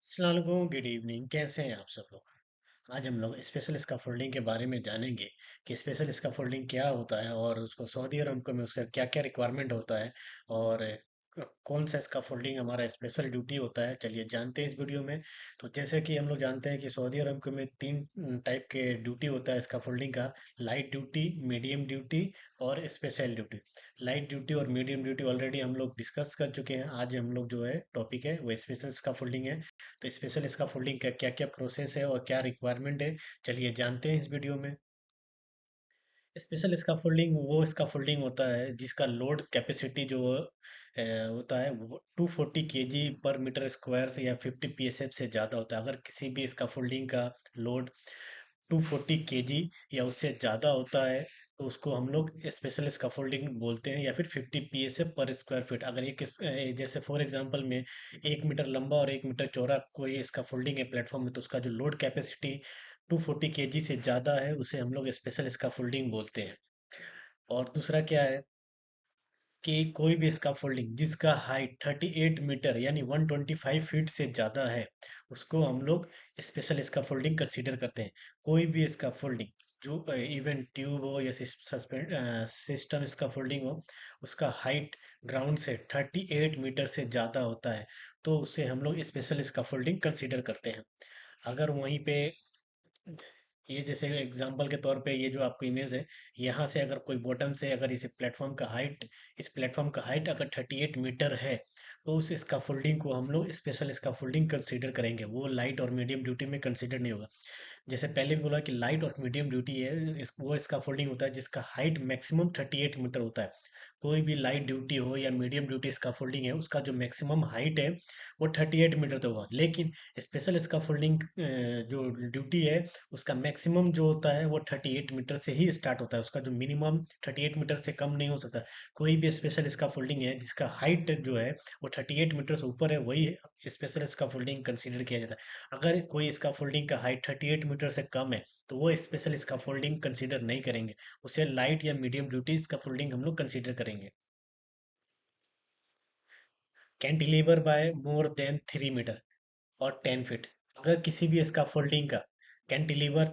अस्सलाम वालेकुम, good evening. कैसे हैं आप सब लोग? आज हम लोग स्पेशल स्कैफोल्डिंग के बारे में जानेंगे कि स्पेशल स्कैफोल्डिंग क्या होता है और उसको सऊदी अरब में उसका क्या क्या रिक्वायरमेंट होता है और कौन सा स्कैफोल्डिंग हमारा स्पेशल ड्यूटी होता है। चलिए जानते हैं इस वीडियो में। तो जैसे कि हम लोग जानते हैं कि सऊदी अरब में तीन टाइप के ड्यूटी होता है स्कैफोल्डिंग का। लाइट ड्यूटी, मीडियम ड्यूटी और स्पेशल ड्यूटी। लाइट ड्यूटी और मीडियम ड्यूटी ऑलरेडी हम लोग डिस्कस कर चुके हैं। आज हम लोग जो है टॉपिक है वो स्पेशल स्कैफोल्डिंग है। तो स्पेशल स्कैफोल्डिंग का क्या क्या प्रोसेस है और क्या रिक्वायरमेंट है, चलिए जानते हैं इस वीडियो में। स्पेशल स्कैफोल्डिंग वो स्कैफोल्डिंग होता है जिसका लोड कैपेसिटी जो होता है वो 240 केजी पर मीटर स्क्वायर से या 50 psf से ज़्यादा होता है। अगर किसी भी स्कैफोल्डिंग का लोड 240 केजी या उससे ज़्यादा होता है तो उसको हम लोग स्पेशल स्कैफोल्डिंग बोलते हैं, या फिर 50 psf पर स्क्वायर फीट। अगर जैसे फॉर एग्जांपल में 1 मीटर लंबा और 1 मीटर चौड़ा कोई स्कैफोल्डिंग है प्लेटफॉर्म में, तो उसका जो लोड कैपेसिटी 240 केजी से ज़्यादा है उसे हम लोग स्पेशल स्कैफोल्डिंग बोलते हैं। और दूसरा क्या है कि कोई भी स्कैफोल्डिंग जिसका हाइट 38 मीटर यानी 125 फीट से ज़्यादा है उसको हम लोग स्पेशल स्कैफोल्डिंग कंसीडर करते हैं। कोई भी स्कैफोल्डिंग जो इवन ट्यूब हो या सस्पेंड सिस्टम स्कैफोल्डिंग हो, उसका हाइट ग्राउंड से 38 मीटर से ज़्यादा होता है तो उसे हम लोग स्पेशल स्कैफोल्डिंग कंसीडर करते हैं। अगर वहीं पे ये जैसे एग्जांपल के तौर पे ये जो आपको इमेज है, यहाँ से अगर कोई बॉटम से अगर इस प्लेटफॉर्म का हाइट अगर 38 मीटर है तो उस स्कैफोल्डिंग को हम लोग स्पेशल स्कैफोल्डिंग कंसीडर करेंगे। वो लाइट और मीडियम ड्यूटी में कंसीडर नहीं होगा। जैसे पहले भी बोला कि लाइट और मीडियम ड्यूटी है वो स्कैफोल्डिंग होता है जिसका हाइट मैक्सिमम 38 मीटर होता है। कोई भी लाइट ड्यूटी हो या मीडियम ड्यूटी स्कैफोल्डिंग है उसका जो मैक्सिमम हाइट है वो 38 मीटर तक होगा। लेकिन स्पेशल स्कैफोल्डिंग जो ड्यूटी है उसका मैक्सिमम जो होता है वो 38 मीटर से ही स्टार्ट होता है। उसका जो मिनिमम 38 मीटर से कम नहीं हो सकता। कोई भी स्पेशल स्कैफोल्डिंग है जिसका हाइट जो है वो 38 मीटर से ऊपर है वही स्पेशल स्कैफोल्डिंग कंसीडर किया जाता है। अगर कोई स्कैफोल्डिंग का हाइट 38 मीटर से कम है तो वो स्पेशल स्कैफोल्डिंग कंसीडर नहीं करेंगे। उसे लाइट या मीडियम ड्यूटी स्कैफोल्डिंग हम लोग कंसीडर करेंगे। Cantilever by more than 3 metre और 10 फीट। अगर किसी भी स्कैफोल्डिंग का कैंटिलीवर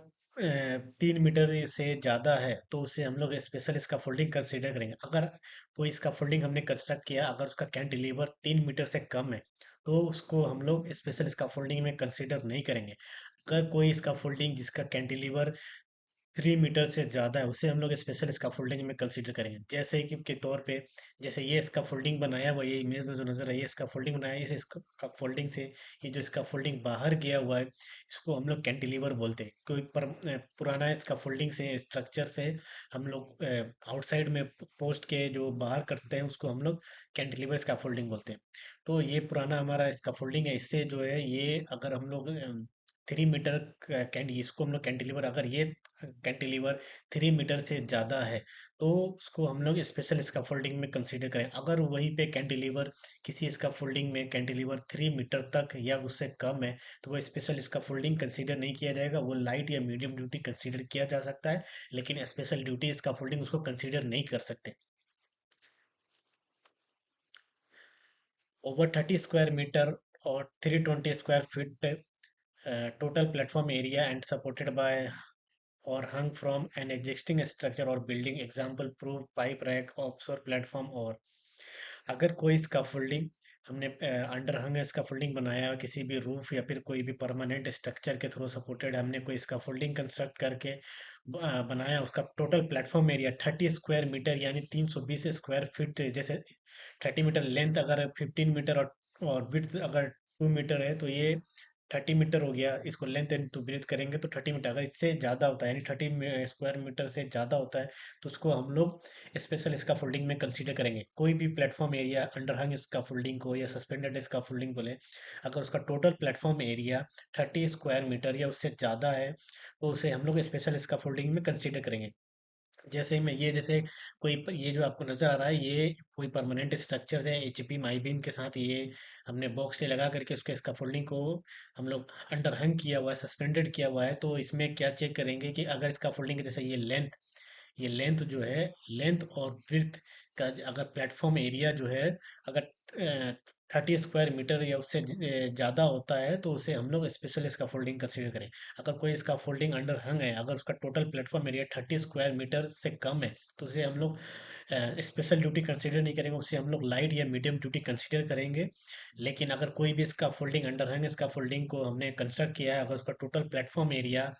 3 मीटर से ज़्यादा है तो उसे हम लोग स्पेशल स्कैफोल्डिंग कंसीडर करेंगे। अगर कोई स्कैफोल्डिंग हमने कंस्ट्रक्ट किया अगर उसका कैंटिलीवर 3 मीटर से कम है तो उसको हम लोग स्पेशल स्कैफोल्डिंग में कंसीडर नहीं करेंगे। अगर कोई स्कैफोल्डिंग जिसका कैंटिलीवर 3 मीटर से ज़्यादा है उसे हम लोग स्पेशल स्कैफोल्डिंग में कंसीडर करेंगे। जैसे कि के तौर पे जैसे ये स्कैफोल्डिंग बनाया हुआ, ये इमेज में जो नजर है ये स्कैफोल्डिंग बनाया है, इस स्कैफोल्डिंग से ये जो स्कैफोल्डिंग बाहर गया हुआ है इसको हम लोग कैंटिलीवर बोलते हैं। कोई पुराना स्कैफोल्डिंग से स्ट्रक्चर से हम लोग आउटसाइड में पोस्ट के जो बाहर करते हैं उसको हम लोग कैंटिलीवर स्कैफोल्डिंग बोलते हैं। तो ये पुराना हमारा स्कैफोल्डिंग है, इससे जो है ये अगर हम लोग 3 मीटर कैंट इसको हम लोग कैंटिलीवर, अगर ये कैंटिलीवर 3 मीटर से ज़्यादा है तो उसको हम लोग स्पेशल स्कैफोल्डिंग में कंसीडर करें। अगर वहीं पे कैंटिलीवर किसी स्कैफोल्डिंग में कैंटिलीवर 3 मीटर तक या उससे कम है तो वो स्पेशल स्कैफोल्डिंग कंसीडर नहीं किया जाएगा। वो लाइट या मीडियम ड्यूटी कंसीडर किया जा सकता है लेकिन स्पेशल ड्यूटी स्कैफोल्डिंग उसको कंसीडर नहीं कर सकते। ओवर 30 स्क्वायर मीटर और 320 square feet total platform area and supported by or hung from an existing structure or building, example proof pipe rack offshore platform। और अगर कोई स्कैफोल्डिंग हमने अंडर हंग scaffolding बनाया है किसी भी रूफ या फिर कोई भी परमानेंट स्ट्रक्चर के थ्रू सपोर्टेड हमने कोई स्कैफोल्डिंग कंस्ट्रक्ट करके बनाया, उसका total platform area 30 square metre यानी 320 स्क्वायर फीट। जैसे 30 मीटर लेंथ अगर 15 मीटर और विड्थ अगर 2 मीटर है तो ये 30 मीटर हो गया। इसको लेंथ एंड टू ब्रीथ करेंगे तो 30 मीटर। अगर इससे ज़्यादा होता है यानी 30 स्क्वायर मीटर से ज़्यादा होता है तो उसको हम लोग स्पेशल स्कैफोल्डिंग में कंसीडर करेंगे। कोई भी प्लेटफॉर्म एरिया अंडरहंग स्कैफोल्डिंग को या सस्पेंडेड स्कैफोल्डिंग बोले, अगर उसका total platform area 30 square metre या उससे ज़्यादा है तो उसे हम लोग स्पेशल स्कैफोल्डिंग में कंसीडर करेंगे। जैसे मैं ये जैसे ये जो आपको नजर आ रहा है ये कोई परमानेंट स्ट्रक्चर है एचपी माई बीम के साथ, ये हमने बॉक्स से लगा करके उसके स्कैफोल्डिंग को हम लोग अंडर हंग किया हुआ है, सस्पेंडेड किया हुआ है। तो इसमें क्या चेक करेंगे कि अगर स्कैफोल्डिंग जैसे ये लेंथ जो है, लेंथ और ब्रीथ का अगर प्लेटफॉर्म एरिया जो है अगर 30 स्क्वायर मीटर या उससे ज़्यादा होता है तो उसे हम लोग स्पेशल स्काफोल्डिंग कंसीडर करें। अगर कोई स्काफोल्डिंग अंडर हंग है, अगर उसका total platform area 30 square metre से कम है, तो उसे हम लोग स्पेशल ड्यूटी कंसीडर नहीं करेंगे, उसे हम लोग लाइट या मीडियम ड्यूटी कंसीडर करेंगे। लेकिन अगर कोई भी स्काफोल्डिंग अंडर हंग स्काफोल्डिंग को हमने कंस्ट्रक्ट किया है, अगर उसका total platform area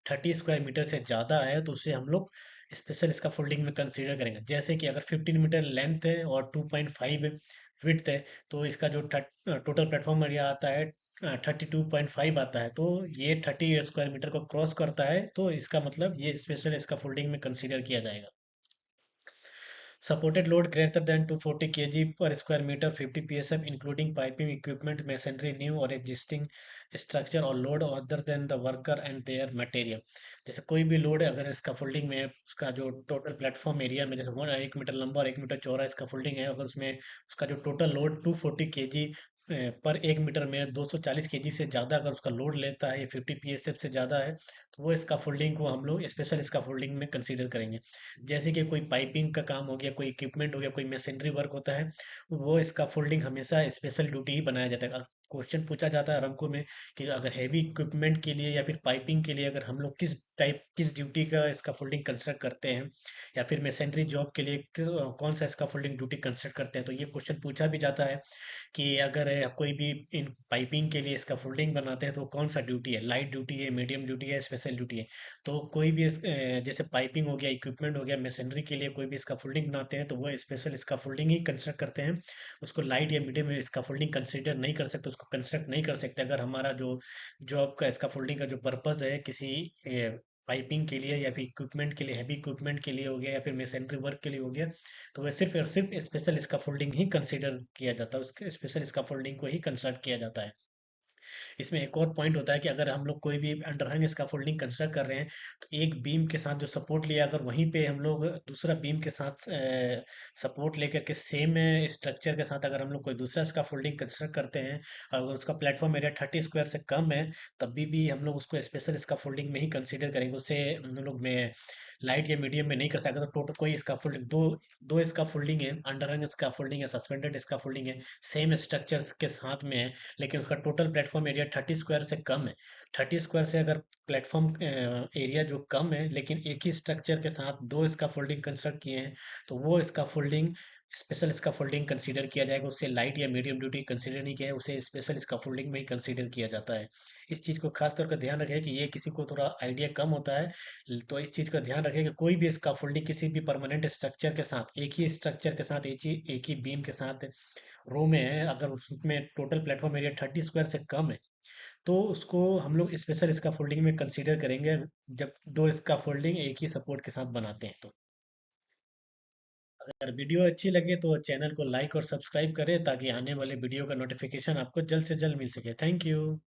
30 square metre से ज़्यादा है, तो उसे हम लोग स्पेशल स्काफोल्डिंग में कंसीडर करेंगे। जैसे कि अगर 15 मीटर लेंथ है और 2.5 विड्थ है, तो इसका जो टोटल प्लेटफॉर्म एरिया आता है 32.5 आता है, तो ये 30 स्क्वायर मीटर को क्रॉस करता है, तो इसका मतलब ये स्पेशल स्काफोल्डिंग में कंसीडर किया जाएगा। Supported load greater than 240 kg per square meter, 50 psf, including piping equipment, masonry, new or existing structure, और load other than the worker and their material। जैसे कोई भी लोड है, अगर इसका फोल्डिंग में उसका जो टोटल प्लेटफॉर्म एरिया में, जैसे 1 मीटर लंबा और 1 मीटर चौड़ा इसका फोल्डिंग है, अगर उसमें उसका जो टोटल लोड 240 kg पर 1 मीटर में 240 kg से ज़्यादा अगर उसका लोड लेता है, या 50 psf से ज़्यादा है, तो वो इसका फोल्डिंग को हम लोग स्पेशल इसका फोल्डिंग में कंसीडर करेंगे। जैसे कि कोई पाइपिंग का काम हो गया, कोई इक्विपमेंट हो गया, कोई मशीनरी वर्क होता है, वो इसका फोल्डिंग हमेशा स्पेशल ड्यूटी ही बनाया जाता है। क्वेश्चन पूछा जाता है आरएमको में कि अगर हैवी इक्विपमेंट के लिए या फिर पाइपिंग के लिए अगर हम लोग किस ड्यूटी का इसका फोल्डिंग कंस्ट्रक्ट करते हैं, या फिर मशीनरी जॉब के लिए कौन सा इसका फोल्डिंग ड्यूटी कंस्ट्रक्ट करते हैं, तो ये क्वेश्चन पूछा भी जाता है कि अगर कोई भी इन पाइपिंग के लिए इसका फोल्डिंग बनाते हैं, तो कौन सा ड्यूटी है, लाइट ड्यूटी है, मीडियम ड्यूटी है, स्पेशल ड्यूटी है। तो कोई भी जैसे पाइपिंग हो गया, इक्विपमेंट हो गया, मशीनरी के लिए कोई भी इसका फोल्डिंग बनाते हैं, तो वो स्पेशल इसका फोल्डिंग ही कंस्ट्रक्ट करते हैं। उसको लाइट या मीडियम इसका फोल्डिंग कंसिडर नहीं कर सकते, उसको कंस्ट्रक्ट नहीं कर सकते, अगर हमारा जो जॉब का इसका फोल्डिंग का जो पर्पज है किसी पाइपिंग के लिए या फिर इक्विपमेंट के लिए, हैवी इक्विपमेंट के लिए हो गया, या फिर मशीनरी वर्क के लिए हो गया, तो वह सिर्फ और सिर्फ स्पेशल स्काफोल्डिंग ही कंसीडर किया जाता है, उसके स्पेशल स्काफोल्डिंग को ही कंस्ट्रक्ट किया जाता है। इसमें एक और पॉइंट होता है कि अगर हम लोग कोई भी अंडरहंग स्काफोल्डिंग कंस्ट्रक्ट कर रहे हैं, तो एक बीम के साथ जो सपोर्ट लिया, अगर वहीं पे हम लोग दूसरा बीम के साथ सपोर्ट लेकर के सेम स्ट्रक्चर के साथ अगर हम लोग कोई दूसरा स्काफोल्डिंग कंस्ट्रक्ट करते हैं, अगर उसका प्लेटफॉर्म एरिया 30 स्क्वायर से कम है, तभी भी हम लोग उसको स्पेशल स्काफोल्डिंग में ही कंसीडर करेंगे। उससे हम लोग में लाइट या मीडियम में नहीं कर सकते। तो टोटल कोई स्काफोल्डिंग दो दो स्काफोल्डिंग है, अंडरहंग स्काफोल्डिंग है, सस्पेंडेड स्काफोल्डिंग है, सेम स्ट्रक्चर्स के साथ में है, लेकिन उसका टोटल प्लेटफॉर्म एरिया 30 स्क्वायर से कम है। 30 स्क्वायर से अगर प्लेटफॉर्म एरिया जो कम है, लेकिन एक ही स्ट्रक्चर के साथ दो इसका फोल्डिंग कंस्ट्रक्ट किए हैं, तो वो इसका फोल्डिंग स्पेशल इसका फोल्डिंग कंसीडर किया जाएगा। उससे लाइट या मीडियम ड्यूटी कंसीडर नहीं किया है, उसे स्पेशल इसका फोल्डिंग में ही कंसीडर किया जाता है। इस चीज़ को खास तौर पर ध्यान रखें कि ये किसी को थोड़ा आइडिया कम होता है, तो इस चीज़ का ध्यान रखें कि कोई भी इसका फोल्डिंग किसी भी परमानेंट स्ट्रक्चर के साथ, एक ही स्ट्रक्चर के साथ, एक ही बीम के साथ रो में है, अगर उसमें टोटल प्लेटफॉर्म एरिया 30 स्क्वायर से कम है, तो उसको हम लोग स्पेशल स्काफोल्डिंग में कंसीडर करेंगे, जब दो स्काफोल्डिंग एक ही सपोर्ट के साथ बनाते हैं। तो अगर वीडियो अच्छी लगे तो चैनल को लाइक और सब्सक्राइब करें, ताकि आने वाले वीडियो का नोटिफिकेशन आपको जल्द से जल्द मिल सके। Thank you.